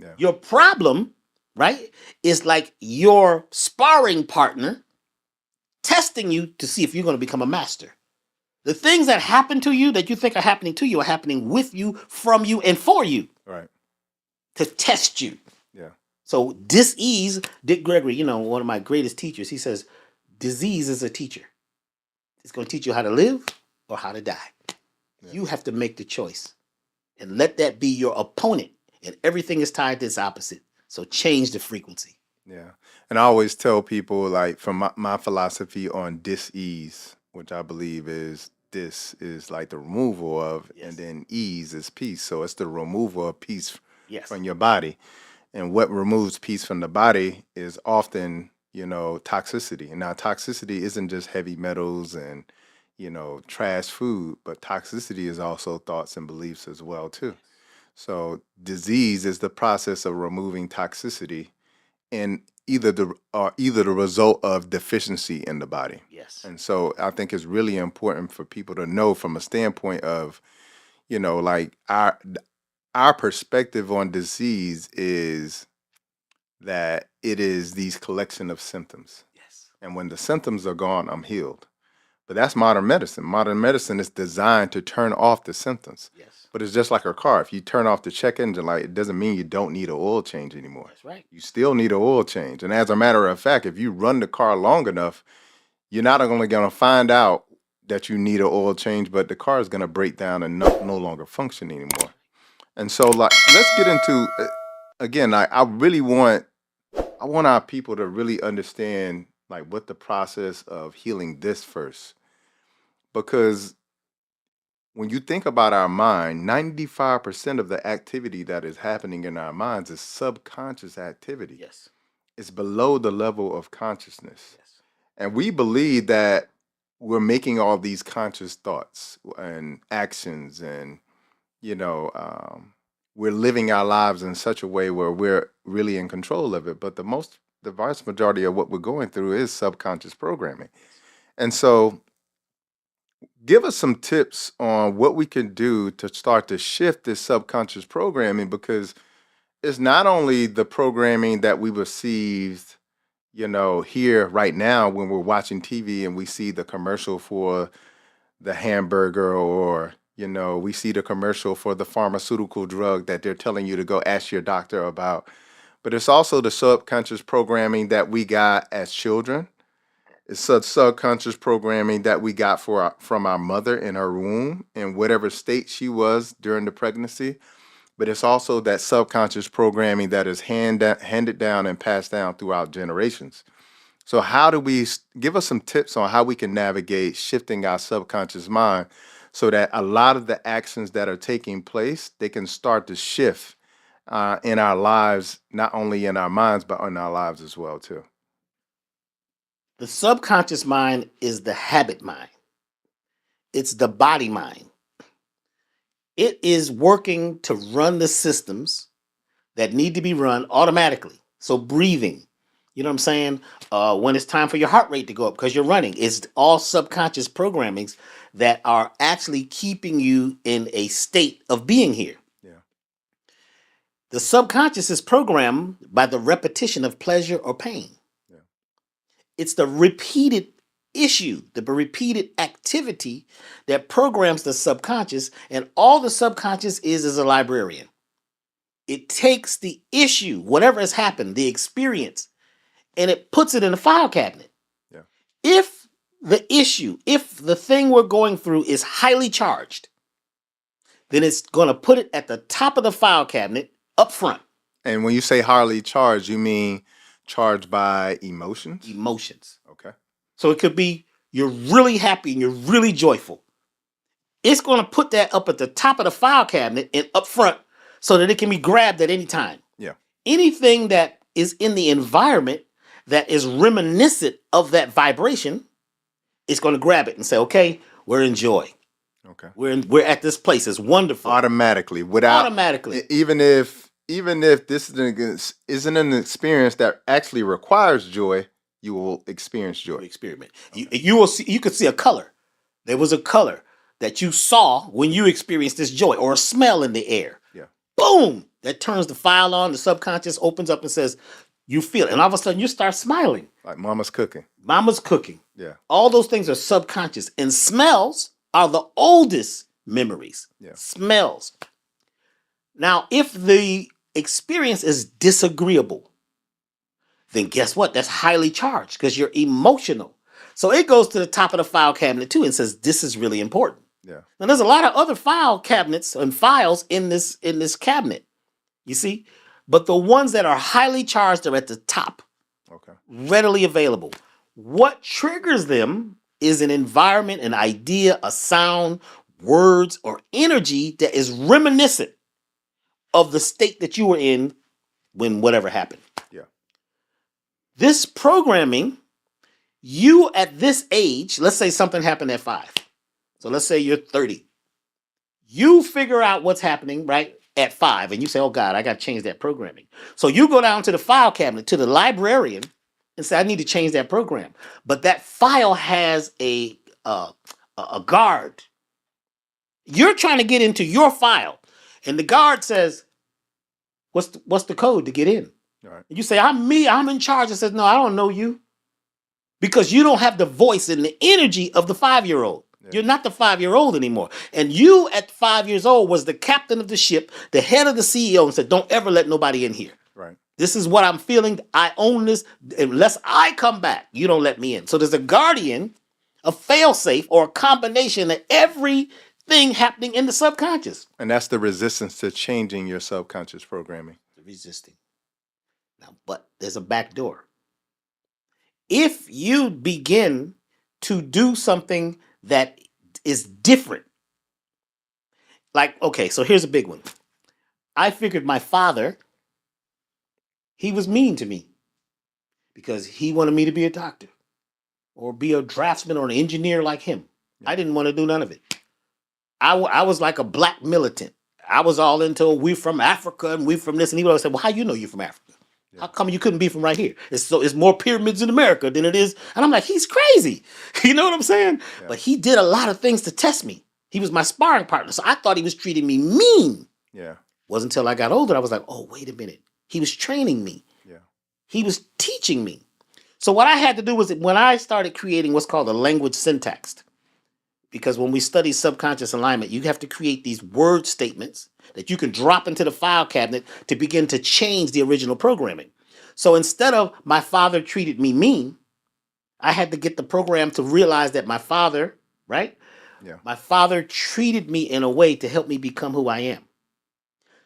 Yeah. Your problem, right, is like your sparring partner testing you to see if you're going to become a master. The things that happen to you that you think are happening to you are happening with you, from you, and for you Right. to test you. Yeah. So dis-ease, Dick Gregory, one of my greatest teachers, he says, disease is a teacher. It's going to teach you how to live or how to die. Yeah. You have to make the choice and let that be your opponent. And everything is tied to its opposite. So change the frequency. Yeah. And I always tell people, like, from my philosophy on dis-ease, which I believe is dis is like the removal of, and Yes. then ease is peace. So it's the removal of peace Yes. from your body. And what removes peace from the body is often, toxicity. And now toxicity isn't just heavy metals and, trash food, but toxicity is also thoughts and beliefs as well too. So disease is the process of removing toxicity and either the result of deficiency in the body. Yes. And so I think it's really important for people to know from a standpoint of, like our perspective on disease is that it is these collection of symptoms. Yes. And when the symptoms are gone, I'm healed. But that's modern medicine. Modern medicine is designed to turn off the symptoms. Yes. But it's just like a car. If you turn off the check engine light, it doesn't mean you don't need an oil change anymore. That's right. You still need an oil change. And as a matter of fact, if you run the car long enough, you're not only going to find out that you need an oil change, but the car is going to break down and no longer function anymore. And so, like, let's get into again. I want our people to really understand like what the process of healing this first, because when you think about our mind, 95% of the activity that is happening in our minds is subconscious activity. Yes. It's below the level of consciousness. Yes. And we believe that we're making all these conscious thoughts and actions, and, you know, we're living our lives in such a way where we're really in control of it. But the vast majority of what we're going through is subconscious programming. And so, give us some tips on what we can do to start to shift this subconscious programming, because it's not only the programming that we received, here right now when we're watching TV and we see the commercial for the hamburger, or, we see the commercial for the pharmaceutical drug that they're telling you to go ask your doctor about. But it's also the subconscious programming that we got as children. It's such subconscious programming that we got from our mother in her womb, in whatever state she was during the pregnancy. But it's also that subconscious programming that is handed down and passed down throughout generations. So, how do we give us some tips on how we can navigate shifting our subconscious mind so that a lot of the actions that are taking place, they can start to shift in our lives, not only in our minds, but in our lives as well, too. The subconscious mind is the habit mind. It's the body mind. It is working to run the systems that need to be run automatically. So breathing, you know what I'm saying? When it's time for your heart rate to go up because you're running, it's all subconscious programmings that are actually keeping you in a state of being here. Yeah. The subconscious is programmed by the repetition of pleasure or pain. Yeah. It's the repeated issue, the repeated activity that programs the subconscious, and all the subconscious is a librarian. It takes the issue, whatever has happened, the experience, and it puts it in a file cabinet. Yeah. If if the thing we're going through is highly charged, then it's going to put it at the top of the file cabinet up front. And when you say highly charged, you mean charged by emotions? Emotions. Okay. So it could be you're really happy and you're really joyful. It's going to put that up at the top of the file cabinet and up front so that it can be grabbed at any time. Yeah. Anything that is in the environment that is reminiscent of that vibration, it's going to grab it and say, okay, we're in joy. Okay. We're at this place. It's wonderful. Automatically, without Automatically. Even if this isn't an experience that actually requires joy, you will experience joy. Experiment. Okay. You will see. You could see a color. There was a color that you saw when you experienced this joy, or a smell in the air. Yeah. Boom! that turns the file on. The subconscious opens up and says, you feel it. And all of a sudden you start smiling. Like mama's cooking. Mama's cooking. Yeah. All those things are subconscious. And smells are the oldest memories. Yeah. Smells. Now, if the experience is disagreeable, then guess what? That's highly charged because you're emotional. So it goes to the top of the file cabinet too and says, this is really important. Yeah. Now there's a lot of other file cabinets and files in this cabinet, you see, but the ones that are highly charged are at the top, Okay. readily available. What triggers them is an environment, an idea, a sound, words, or energy that is reminiscent of the state that you were in when whatever happened. Yeah. This programming, you at this age, let's say something happened at 5. So let's say you're 30. You figure out what's happening, right, at 5, and you say, oh, God, I got to change that programming. So you go down to the file cabinet, to the librarian, and say, I need to change that program. But that file has a guard. You're trying to get into your file, and the guard says, what's the code to get in? All right. And you say, I'm in charge. And says, no, I don't know you. Because you don't have the voice and the energy of the 5-year-old. Yeah. You're not the 5-year-old anymore. And you at 5 years old was the captain of the ship, the head of the CEO, and said, don't ever let nobody in here. Right. This is what I'm feeling. I own this. Unless I come back, you don't let me in. So there's a guardian, a fail-safe, or a combination of everything happening in the subconscious. And that's the resistance to changing your subconscious programming. Resisting. Now, but there's a back door. If you begin to do something that is different, like, okay, so here's a big one. I figured my father, he was mean to me because he wanted me to be a doctor or be a draftsman or an engineer like him. Yeah. I didn't want to do none of it. I was like a black militant. I was all into, we from Africa and we from this. And he would always say, well, how you know you're from Africa? Yeah. How come you couldn't be from right here? It's more pyramids in America than it is. And I'm like, he's crazy. You know what I'm saying? Yeah. But he did a lot of things to test me. He was my sparring partner. So I thought he was treating me mean. Yeah. Wasn't until I got older, I was like, oh, wait a minute. He was training me. Yeah. He was teaching me. So what I had to do was when I started creating what's called a language syntax, because when we study subconscious alignment, you have to create these word statements that you can drop into the file cabinet to begin to change the original programming. So instead of my father treated me mean, I had to get the program to realize that my father, right? Yeah. My father treated me in a way to help me become who I am.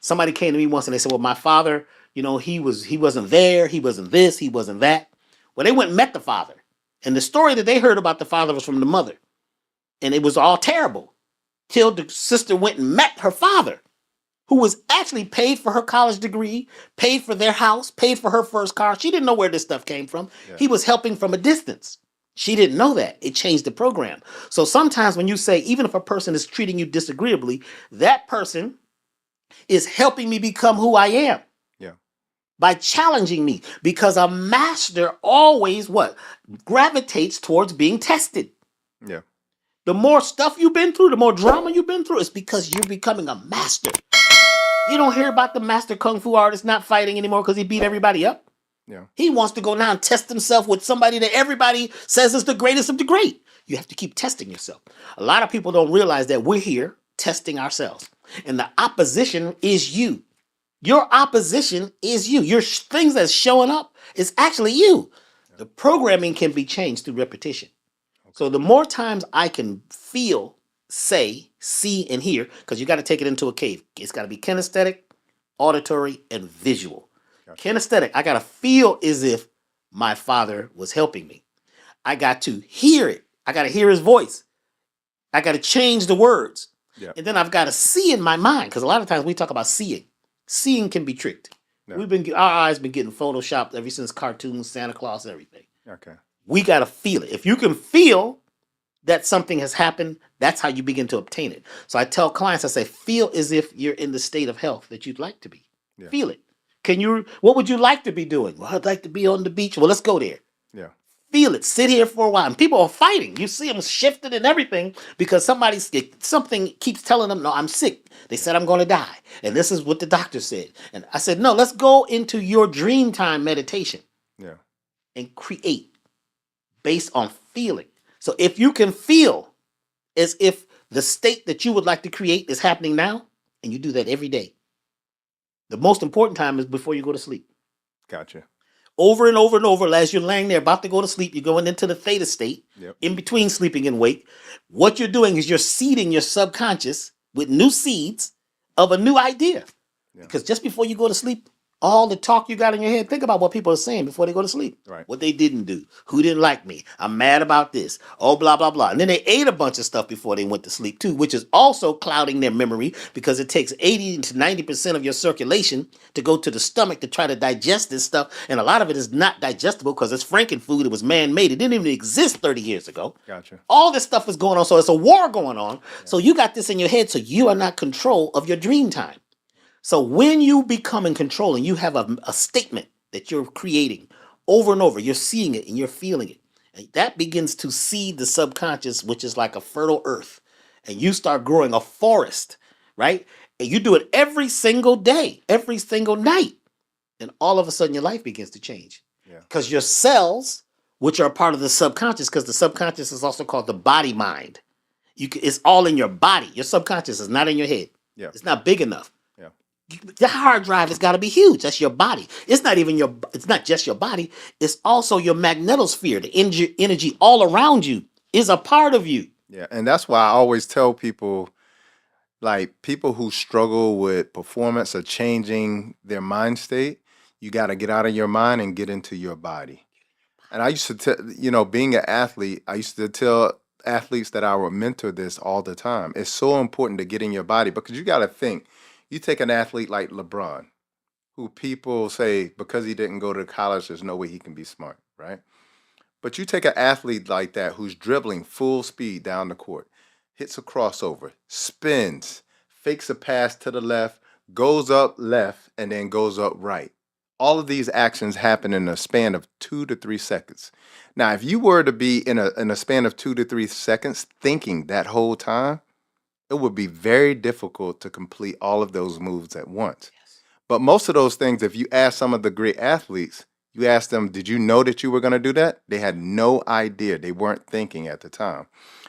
Somebody came to me once and they said, well, my father, you know, he wasn't there. He wasn't this. He wasn't that. Well, they went and met the father. And the story that they heard about the father was from the mother. And it was all terrible till the sister went and met her father, who was actually paid for her college degree, paid for their house, paid for her first car. She didn't know where this stuff came from. Yeah. He was helping from a distance. She didn't know that. It changed the program. So sometimes when you say, even if a person is treating you disagreeably, that person is helping me become who I am. Yeah. By challenging me. Because a master always what? Gravitates towards being tested. Yeah. The more stuff you've been through, the more drama you've been through, it's because you're becoming a master. You don't hear about the master kung fu artist not fighting anymore because he beat everybody up. Yeah. He wants to go now and test himself with somebody that everybody says is the greatest of the great. You have to keep testing yourself. A lot of people don't realize that we're here testing ourselves. And the opposition is you. Your opposition is you. Your things that's showing up is actually you. Yeah. The programming can be changed through repetition. So the more times I can feel, say, see, and hear, because you got to take it into a cave. It's got to be kinesthetic, auditory, and visual. Gotcha. Kinesthetic, I got to feel as if my father was helping me. I got to hear it. I got to hear his voice. I got to change the words. Yeah. And then I've got to see in my mind, because a lot of times we talk about seeing. Seeing can be tricked. Yeah. Our eyes been getting photoshopped ever since cartoons, Santa Claus, everything. Okay. We got to feel it. If you can feel that something has happened, that's how you begin to obtain it. So I tell clients, I say, feel as if you're in the state of health that you'd like to be. Yeah. Feel it. What would you like to be doing? Well, I'd like to be on the beach. Well, let's go there. Yeah. Feel it. Sit here for a while. And people are fighting. You see them shifting and everything because something keeps telling them, no, I'm sick. They said I'm going to die. And this is what the doctor said. And I said, no, let's go into your dream time meditation Yeah. and create based on feeling. So if you can feel as if the state that you would like to create is happening now, and you do that every day, the most important time is before you go to sleep. Gotcha. Over and over and over, as you're laying there about to go to sleep, you're going into the theta state, Yep. in between sleeping and wake. What you're doing is you're seeding your subconscious with new seeds of a new idea. Yeah. Because just before you go to sleep, all the talk you got in your head, think about what people are saying before they go to sleep. Right. What they didn't do, who didn't like me, I'm mad about this, oh, blah, blah, blah. And then they ate a bunch of stuff before they went to sleep too, which is also clouding their memory because it takes 80 to 90% of your circulation to go to the stomach to try to digest this stuff. And a lot of it is not digestible because it's frankenfood. It was man-made. It didn't even exist 30 years ago. Gotcha. All this stuff is going on. So it's a war going on. Yeah. So you got this in your head. So you are not control of your dream time. So when you become in control and you have a statement that you're creating over and over, you're seeing it and you're feeling it. And that begins to seed the subconscious, which is like a fertile earth. And you start growing a forest, right? And you do it every single day, every single night. And all of a sudden your life begins to change. Because your cells, which are part of the subconscious, because the subconscious is also called the body mind. It's all in your body. Your subconscious is not in your head. Yeah. It's not big enough. The hard drive has got to be huge. That's your body. It's not just your body. It's also your magnetosphere. The energy all around you is a part of you. Yeah. And that's why I always tell people, like people who struggle with performance or changing their mind state, you got to get out of your mind and get into your body. And I used to tell, being an athlete, I used to tell athletes that I would mentor this all the time. It's so important to get in your body because you got to think. You take an athlete like LeBron, who people say because he didn't go to college, there's no way he can be smart, right? But you take an athlete like that who's dribbling full speed down the court, hits a crossover, spins, fakes a pass to the left, goes up left, and then goes up right. All of these actions happen in a span of 2 to 3 seconds. Now, if you were to be in a span of 2 to 3 seconds thinking that whole time, it would be very difficult to complete all of those moves at once. Yes. But most of those things, if you ask some of the great athletes, you ask them, did you know that you were going to do that? They had no idea. They weren't thinking at the time.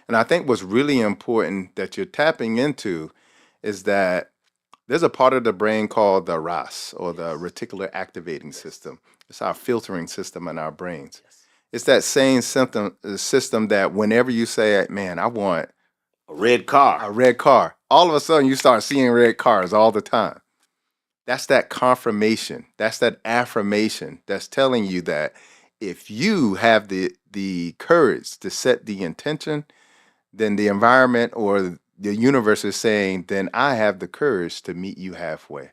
And I think what's really important that you're tapping into is that there's a part of the brain called the RAS, or the reticular activating system. It's our filtering system in our brains. Yes. It's that same system that whenever you say, man, I want a red car, all of a sudden you start seeing red cars all the time. That's that confirmation. That's that affirmation that's telling you that if you have the courage to set the intention, then the environment or the universe is saying, then I have the courage to meet you halfway.